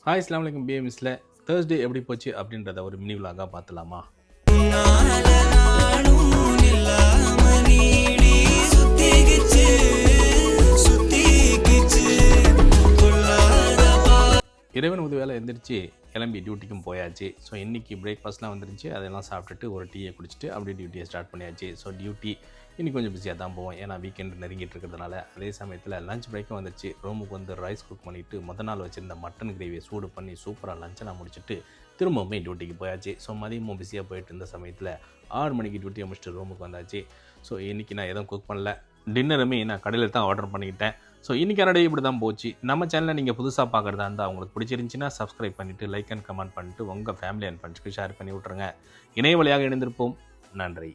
Hi அஸ்ஸலாமு அலைக்கும் பிஎம்எஸ்ல Thursday எப்படி போச்சு அப்படின்றத ஒரு மினி விலாகாக பார்த்துலாமா? இறைவன் உதவியால் எந்திரிச்சு கிளம்பி டியூட்டிக்கும் போயாச்சு. ஸோ இன்றைக்கி பிரேக்ஃபாஸ்ட்லாம் வந்துருச்சு. அதெல்லாம் சாப்பிட்டுட்டு ஒரு டீயை குடிச்சிட்டு அப்படியே டியூட்டியை ஸ்டார்ட் பண்ணியாச்சு. ஸோ டியூட்டி இன்னைக்கு கொஞ்சம் பிஸியாக தான் போவோம், ஏன்னா வீக்கெண்ட் நெருங்கிட்டு இருக்கிறதுனால. அதே சமயத்தில் லஞ்ச் பிரேக்கும் வந்துச்சு. ரூமுக்கு வந்து ரைஸ் குக் பண்ணிவிட்டு நாள் வச்சுருந்த மட்டன் கிரேவியை சூடு பண்ணி சூப்பராக லஞ்செல்லாம் முடிச்சுட்டு திரும்பவுமே டியூட்டிக்கு போயாச்சு. ஸோ மதியமும் பிஸியாக போயிட்டு இருந்த சமயத்தில் 6 மணிக்கு டியூட்டியை முடிச்சுட்டு ரூமுக்கு வந்தாச்சு. ஸோ இன்றைக்கி நான் எதுவும் குக் பண்ணல, டின்னருமே நான் கடையில் தான் ஆர்டர் பண்ணிக்கிட்டேன். ஸோ இன்றைக்கான டே இப்படி தான் போச்சு. நம்ம சேனலில் நீங்கள் புதுசாக பார்க்குறதா இருந்தால் அவங்களுக்கு பிடிச்சிருந்துச்சின்னா சப்ஸ்கிரைப் பண்ணிவிட்டு லைக் அண்ட் கமெண்ட் பண்ணிட்டு உங்கள் ஃபேமிலி அண்ட் ஃப்ரெண்ட்ஸ்க்கு ஷேர் பண்ணி விட்ருங்க. இணைய வழியாக இணைந்திருப்போம். நன்றி.